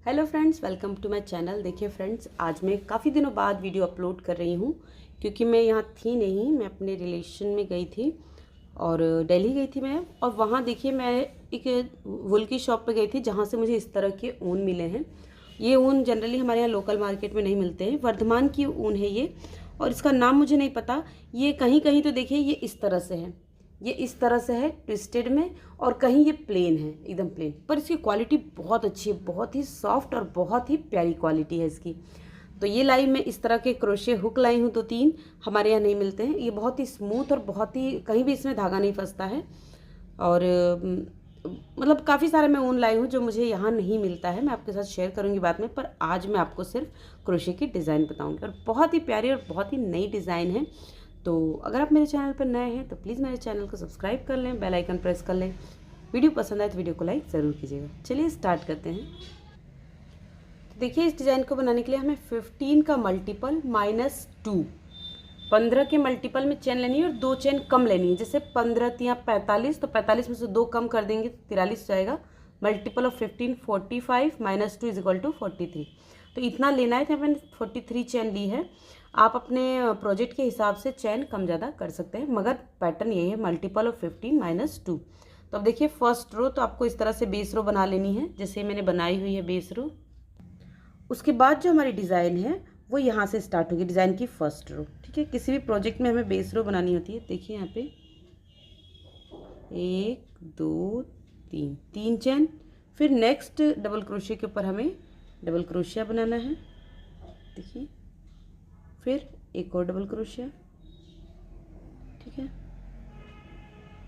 Hello friends, welcome to my channel. देखिए friends, आज मैं काफ़ी दिनों बाद वीडियो अपलोड कर रही हूँ क्योंकि मैं यहाँ थी नहीं। मैं अपने रिलेशन में गई थी और दिल्ली गई थी मैं। और वहाँ देखिए मैं एक वुल की शॉप पे गई थी जहाँ से मुझे इस तरह के ऊन मिले हैं। ये ऊन जनरली हमारे यहाँ लोकल मार्केट में नहीं मिलते हैं। वर्धमान की ऊन है ये, और इसका नाम मुझे नहीं पता। ये कहीं कहीं तो देखिए ये इस तरह से है, ये इस तरह से है ट्विस्टेड में, और कहीं ये प्लेन है, एकदम प्लेन। पर इसकी क्वालिटी बहुत अच्छी है, बहुत ही सॉफ्ट और बहुत ही प्यारी क्वालिटी है इसकी। तो ये लाई मैं इस तरह के क्रोशे हुक लाई हूँ, 2-3 हमारे यहाँ नहीं मिलते हैं। ये बहुत ही स्मूथ और बहुत ही, कहीं भी इसमें धागा नहीं फंसता है। और मतलब काफ़ी सारे मैं ऊन लाई हूँ जो मुझे यहाँ नहीं मिलता है। मैं आपके साथ शेयर करूँगी बाद में, पर आज मैं आपको सिर्फ क्रोशे की डिज़ाइन बताऊँगी, और बहुत ही प्यारी और बहुत ही नई डिज़ाइन है। तो अगर आप मेरे चैनल पर नए हैं तो प्लीज़ मेरे चैनल को सब्सक्राइब कर लें, बेल आइकन प्रेस कर लें। वीडियो पसंद आए तो वीडियो को लाइक ज़रूर कीजिएगा। चलिए स्टार्ट करते हैं। तो देखिए, इस डिज़ाइन को बनाने के लिए हमें 15 का मल्टीपल -2, 15 के मल्टीपल में चेन लेनी है और 2 चेन कम लेनी है। जैसे 15 या 45, तो 45 में से 2 कम कर देंगे तो 43 जाएगा। Multiple of 15 45 -2 = 43। तो इतना लेना है। तो मैंने 43 चेन ली है। आप अपने प्रोजेक्ट के हिसाब से चेन कम ज़्यादा कर सकते हैं, मगर पैटर्न यही है, मल्टीपल ऑफ 15 -2। तो अब देखिए, फर्स्ट रो तो आपको इस तरह से बेस रो बना लेनी है, जैसे मैंने बनाई हुई है बेस रो। उसके बाद जो हमारी डिज़ाइन है वो यहाँ से स्टार्ट होगी, डिज़ाइन की फर्स्ट रो। ठीक है, किसी भी प्रोजेक्ट में हमें बेस रो बनानी होती है। देखिए यहाँ पे 1 2 3, 3 चेन। फिर नेक्स्ट डबल क्रोशिया के ऊपर हमें डबल क्रोशिया बनाना है। देखिए, फिर एक और डबल क्रोशिया। ठीक है,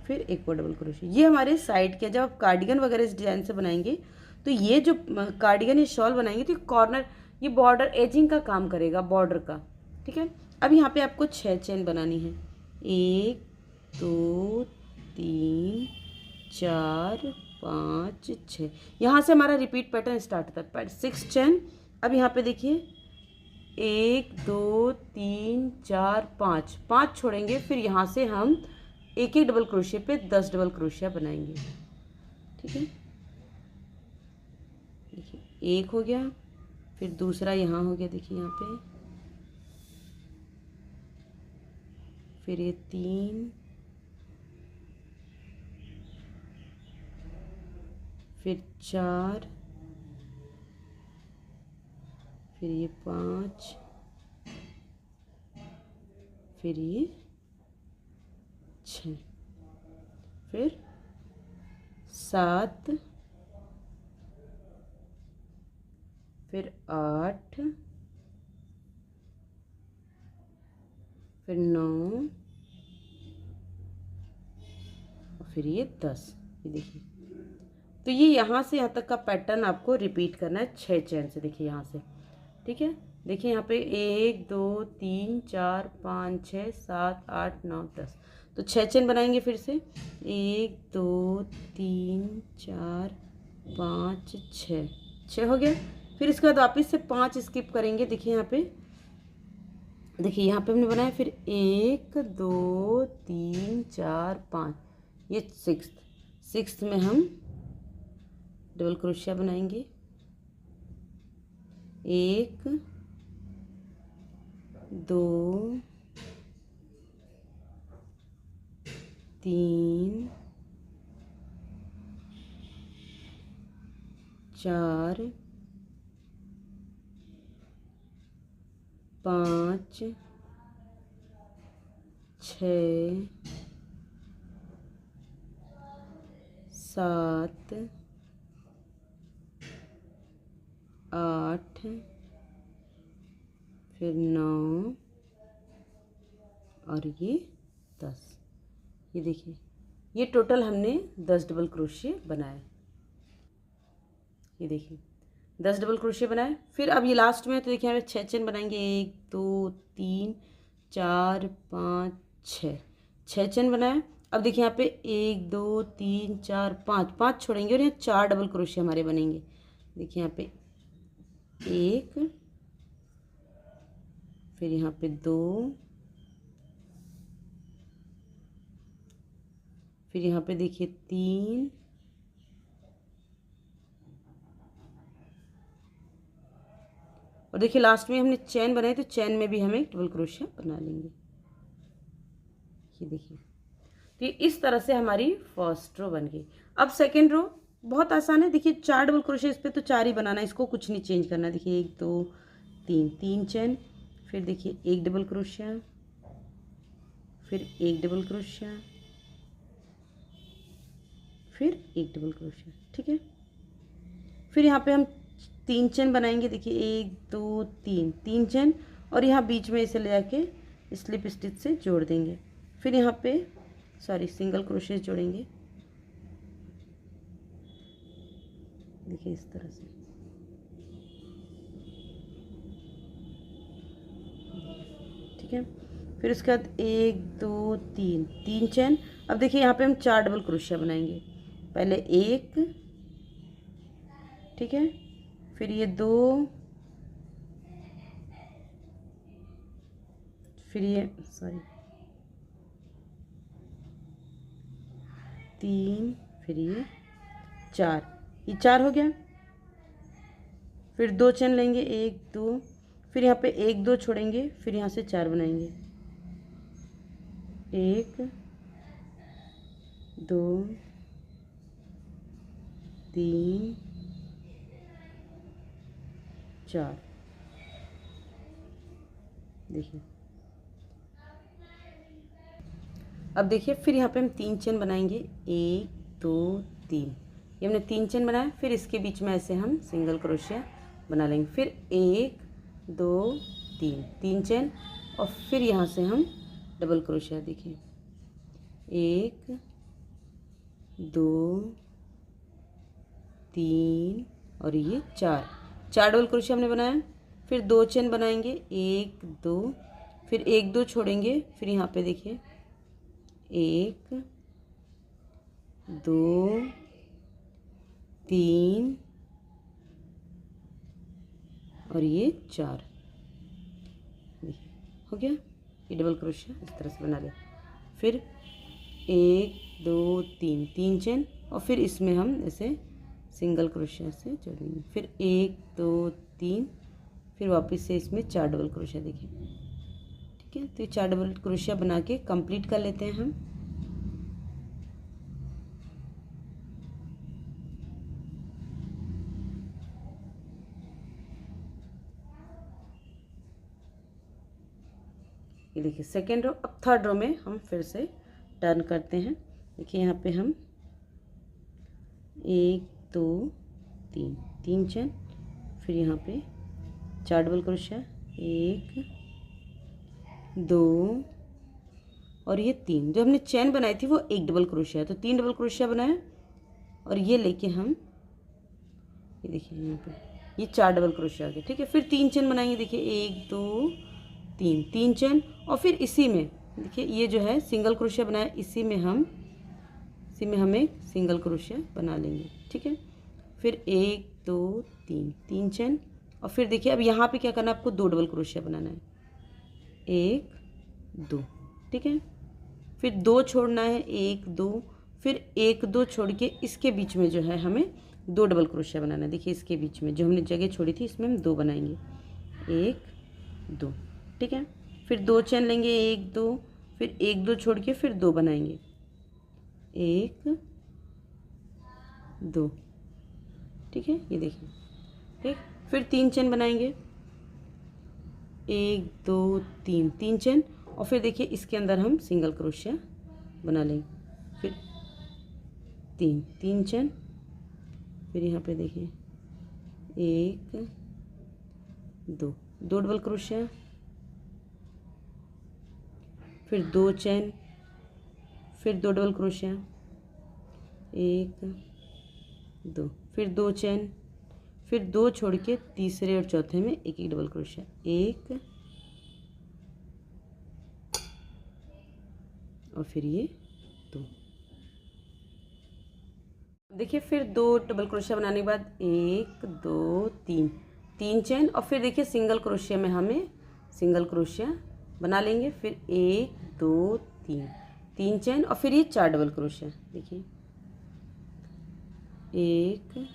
फिर एक और डबल क्रोशिया। ये हमारे साइड के, जब आप कार्डिगन वगैरह इस डिज़ाइन से बनाएंगे तो ये जो कार्डिगन या शॉल बनाएंगे तो कॉर्नर, ये बॉर्डर एजिंग का काम करेगा, बॉर्डर का। ठीक है, अब यहाँ पे आपको 6 चेन बनानी है। 1 2 3 4 5 6। यहाँ से हमारा रिपीट पैटर्न स्टार्ट होता है। 6 चेन। अब यहाँ पे देखिए 1 2 3 4 5, 5 छोड़ेंगे। फिर यहाँ से हम एक एक डबल क्रोशिया पे 10 डबल क्रोशिया बनाएंगे। ठीक है, देखिए एक हो गया, फिर दूसरा यहाँ हो गया, देखिए यहाँ पे, फिर ये 3, फिर 4, फिर ये 5, फिर ये 6, फिर 7, फिर 8, फिर 9, और फिर ये 10। ये देखिए, तो ये यहाँ से यहाँ तक का पैटर्न आपको रिपीट करना है 6 चेन से। देखिए यहाँ से। ठीक है, देखिए यहाँ पे 1 2 3 4 5 6 7 8 9 10। तो 6 चेन बनाएंगे फिर से। 1 2 3 4 5 6, 6 हो गया। फिर इसके बाद वापस से 5 स्किप करेंगे। देखिए यहाँ पे, देखिए यहाँ पे हमने बनाया, फिर 1 2 3 4 5, ये सिक्स्थ में हम डबल क्रोशिया बनाएंगे। 1 2 3 4 5 6 7 8, फिर 9, और ये 10। ये देखिए, ये टोटल हमने 10 डबल क्रोशिया बनाए। ये देखिए 10 डबल क्रोशिया बनाए। फिर अब ये लास्ट में, तो देखिए हमें 6 चेन बनाएंगे। 1 2 3 4 5 6, 6 चेन बनाए। अब देखिए यहाँ पे 1 2 3 4 5, 5 छोड़ेंगे, और यहाँ 4 डबल क्रोशिया हमारे बनेंगे। देखिए यहाँ पे 1, फिर यहाँ पे 2, फिर यहाँ पे देखिए 3, और देखिए लास्ट में हमने चैन बनाई तो चैन में भी हम एक डबल क्रोशिया बना लेंगे। ये देखिए, तो इस तरह से हमारी फर्स्ट रो बन गई। अब सेकेंड रो बहुत आसान है। देखिए 4 डबल क्रोशिया, इस पर तो 4 ही बनाना है, इसको कुछ नहीं चेंज करना। देखिए 1 2 3, 3 चैन, फिर देखिए 1 डबल क्रोशिया, फिर 1 डबल क्रोशिया, फिर 1 डबल क्रोशिया। ठीक है, फिर यहाँ पे हम 3 चैन बनाएंगे। देखिए 1 2 3, 3 चैन, और यहाँ बीच में इसे ले जाके स्लिप स्टिच से जोड़ देंगे। फिर यहाँ पे सिंगल क्रोशिया जोड़ेंगे। देखिए इस तरह से। ठीक है, फिर उसके बाद 1 2 3, 3 चैन। अब देखिए यहाँ पे हम 4 डबल क्रोशिया बनाएंगे। पहले 1, ठीक है, फिर ये 2, फिर ये 3, फिर ये 4, ये 4 हो गया। फिर 2 चैन लेंगे, 1 2, फिर यहाँ पे 1 2 छोड़ेंगे, फिर यहाँ से 4 बनाएंगे। 1 2 3 4। देखिए अब देखिए, फिर यहाँ पे हम 3 चेन बनाएंगे। 1 2 3, ये हमने 3 चेन बनाया। फिर इसके बीच में ऐसे हम सिंगल क्रोशिया बना लेंगे। फिर 1 2 3, 3 चेन, और फिर यहाँ से हम डबल क्रोशिया। देखिए 1 2 3 और ये 4 डबल क्रोशिया हमने बनाया। फिर 2 चेन बनाएंगे, 1 2, फिर 1 2 छोड़ेंगे, फिर यहाँ पे देखिए 1 2 3 और ये 4। हो गया, ये डबल क्रोशिया इस तरह से बना लें। फिर 1 2 3, 3 चेन, और फिर इसमें हम ऐसे सिंगल क्रोशिया से जोड़ेंगे। फिर 1 2 3, फिर वापस से इसमें 4 डबल क्रोशिया। देखिए ठीक है, तो ये 4 डबल क्रोशिया बना के कंप्लीट कर लेते हैं हम। ये देखिए सेकेंड रो। अब थर्ड रो में हम फिर से टर्न करते हैं। देखिए यहाँ पे हम 1 2 3, 3 चेन, फिर यहाँ पे 4 डबल क्रोशिया, 1 2 और ये 3। जो हमने चेन बनाई थी वो 1 डबल क्रोशिया है, तो 3 डबल क्रोशिया बनाया। और ये लेके हम ये देखिए यहाँ पे ये 4 डबल क्रोशिया आ गया। ठीक है, फिर 3 चेन बनाएंगे। देखिए 1 2 3, 3 चेन, और फिर इसी में देखिए ये जो है सिंगल क्रोशिया बनाया, इसी में हम एक सिंगल क्रोशिया बना लेंगे। ठीक है, फिर 1 2 3, 3 चेन, और फिर देखिए अब यहाँ पे क्या करना है, आपको 2 डबल क्रोशिया बनाना है। 1 2, ठीक है, फिर 2 छोड़ना है, 1 2, फिर 1 2 छोड़ के इसके बीच में जो है हमें 2 डबल क्रोशिया बनाना है। देखिए इसके बीच में जो हमने जगह छोड़ी थी इसमें हम 2 बनाएंगे। 1 2, ठीक है, फिर 2 चेन लेंगे, 1 2, फिर 1 2 छोड़ के फिर 2 बनाएंगे। 1 2, ठीक है, ये देखिए ठीक, फिर 3 चेन बनाएंगे। 1 2 3, 3 चेन, और फिर देखिए इसके अंदर हम सिंगल क्रोशिया बना लेंगे। फिर 3 3 चेन, फिर यहाँ पे देखिए 1 2 डबल क्रोशिया, फिर 2 चेन, फिर 2 डबल क्रोशिया, 1 2, फिर 2 चेन, फिर 2 छोड़ के तीसरे और चौथे में एक एक डबल क्रोशिया, 1 और फिर ये 2। देखिए फिर 2 डबल क्रोशिया बनाने के बाद 1 2 3, 3 चेन, और फिर देखिए सिंगल क्रोशिया में हमें सिंगल क्रोशिया बना लेंगे। फिर 1 2 3, 3 चेन, और फिर ये 4 डबल क्रोशिया। देखिए 1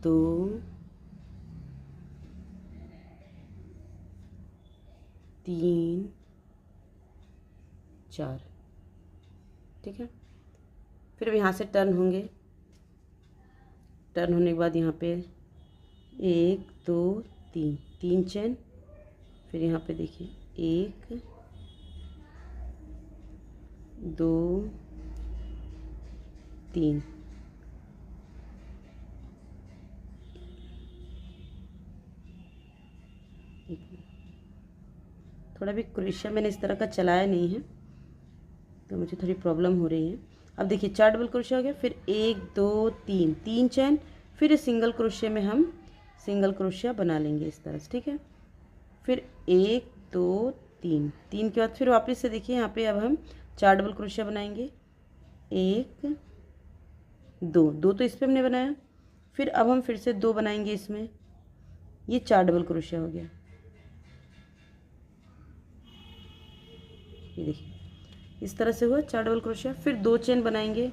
2 3 4, ठीक है। फिर अब यहाँ से टर्न होंगे, टर्न होने के बाद यहाँ पे 1 2 3, 3 चेन, फिर यहाँ पे देखिए 1 2 3, थोड़ा भी क्रोशिया मैंने इस तरह का चलाया नहीं है तो मुझे थोड़ी प्रॉब्लम हो रही है। अब देखिए 4 डबल क्रोशिया हो गया, फिर 1 2 3, 3 चेन, फिर सिंगल क्रोशिया में हम सिंगल क्रोशिया बना लेंगे इस तरह से, ठीक है। फिर 1 2 3, 3 के बाद फिर वापस से देखिए यहाँ पे अब हम 4 डबल क्रोशिया बनाएंगे, 1 2 2 तो इस पर हमने बनाया, फिर अब हम फिर से 2 बनाएंगे इसमें, ये 4 डबल क्रोशिया हो गया। ये देखिए इस तरह से हुआ 4 डबल क्रोशिया, फिर 2 चेन बनाएंगे,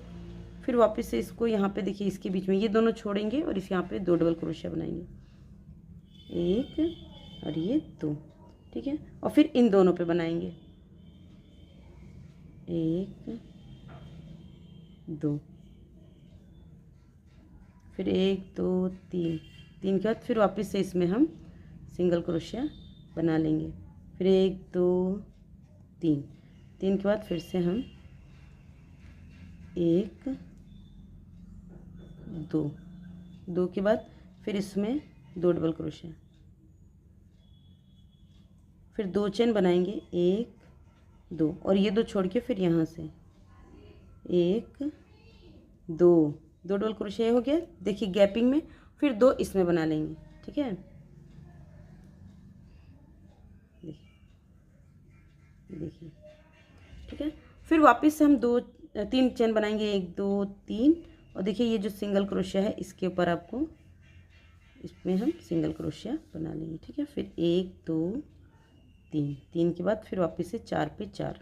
फिर वापस से इसको यहाँ पे देखिए इसके बीच में ये दोनों छोड़ेंगे और इस यहाँ पे 2 डबल क्रोशिया बनाएंगे, 1 और ये 2, ठीक है। और फिर इन दोनों पे बनाएंगे 1 2, फिर 1 2 3, 3 के बाद फिर वापस से इसमें हम सिंगल क्रोशिया बना लेंगे, फिर 1 2 3, 3 के बाद फिर से हम 1 2, 2 के बाद फिर इसमें 2 डबल क्रोशिया, फिर 2 चेन बनाएंगे 1 2 और ये 2 छोड़ के फिर यहाँ से 1 2, 2 डबल क्रोशिया हो गया, देखिए गैपिंग में, फिर 2 इसमें बना लेंगे, ठीक है। देखिए ठीक है, फिर वापस से हम 3 चेन बनाएंगे, 1 2 3 और देखिए ये जो सिंगल क्रोशिया है इसके ऊपर आपको इसमें हम सिंगल क्रोशिया बना लेंगे, ठीक है। फिर 1 2 3, 3 के बाद फिर वापस से 4 पे 4,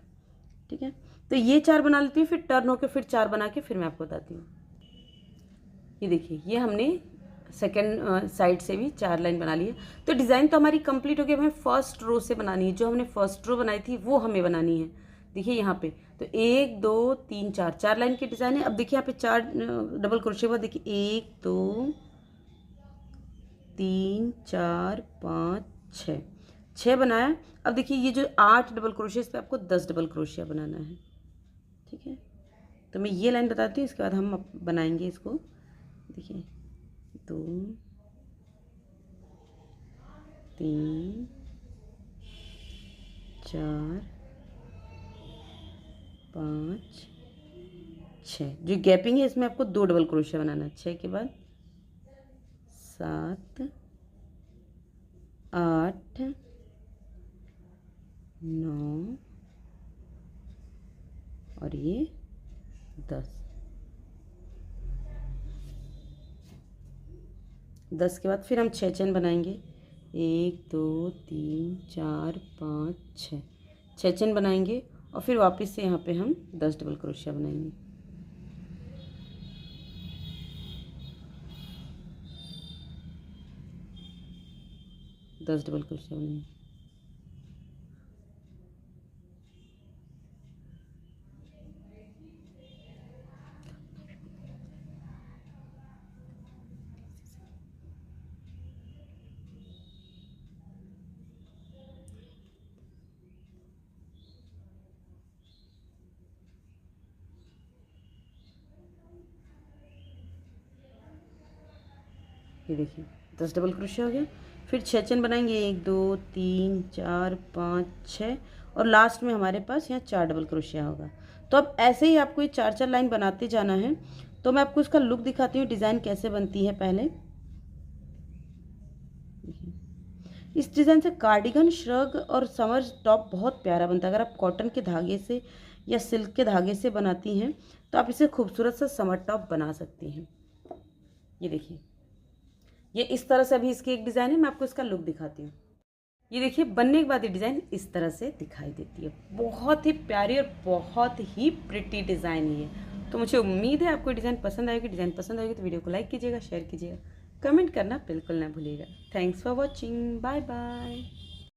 ठीक है। तो ये 4 बना लेती हूँ, फिर टर्न होकर फिर 4 बना के फिर मैं आपको बताती हूँ। ये देखिए ये हमने सेकेंड साइड से भी 4 लाइन बना ली है। तो डिज़ाइन तो हमारी कंप्लीट हो गई, हमें फर्स्ट रो से बनानी है, जो हमने फर्स्ट रो बनाई थी वो हमें बनानी है। देखिए यहाँ पे तो 1 2 3 4, 4 लाइन की डिज़ाइन है। अब देखिए यहाँ पे 4 डबल क्रोशिया हुआ, देखिए 1 2 3 4 5 6, 6 बनाया। अब देखिए ये जो 8 डबल क्रोशिया इस पर आपको 10 डबल क्रोशिया बनाना है, ठीक है। तो मैं ये लाइन बताती हूँ, इसके बाद हम बनाएंगे इसको। देखिए 2 3 4 5 6, जो गैपिंग है इसमें आपको 2 डबल क्रोशिया बनाना है। 6 के बाद 7 8 9 और ये 10, 10 के बाद फिर हम 6 चेन बनाएंगे, 1 2 3 4 5 6, 6 चेन बनाएंगे और फिर वापस से यहाँ पे हम 10 डबल क्रोशिया बनाएंगे। दस डबल क्रोशिया बनाएंगे। ये देखिए 10 डबल क्रोशिया हो गया, फिर 6 चेन बनाएंगे, 1 2 3 4 5 6 और लास्ट में हमारे पास यहाँ 4 डबल क्रोशिया होगा। तो अब ऐसे ही आपको ये 4 लाइन बनाते जाना है। तो मैं आपको इसका लुक दिखाती हूँ, डिज़ाइन कैसे बनती है। पहले इस डिज़ाइन से कार्डिगन, श्रग और समर टॉप बहुत प्यारा बनता है। अगर आप कॉटन के धागे से या सिल्क के धागे से बनाती हैं तो आप इसे खूबसूरत सा समर टॉप बना सकती हैं। ये देखिए ये इस तरह से अभी इसकी एक डिज़ाइन है, मैं आपको इसका लुक दिखाती हूँ। ये देखिए बनने के बाद ये डिज़ाइन इस तरह से दिखाई देती है, बहुत ही प्यारी और बहुत ही प्रिटी डिज़ाइन है। तो मुझे उम्मीद है आपको डिज़ाइन पसंद आएगी। डिज़ाइन पसंद आएगी तो वीडियो को लाइक कीजिएगा, शेयर कीजिएगा, कमेंट करना बिल्कुल ना भूलिएगा। Thanks for watching, bye bye.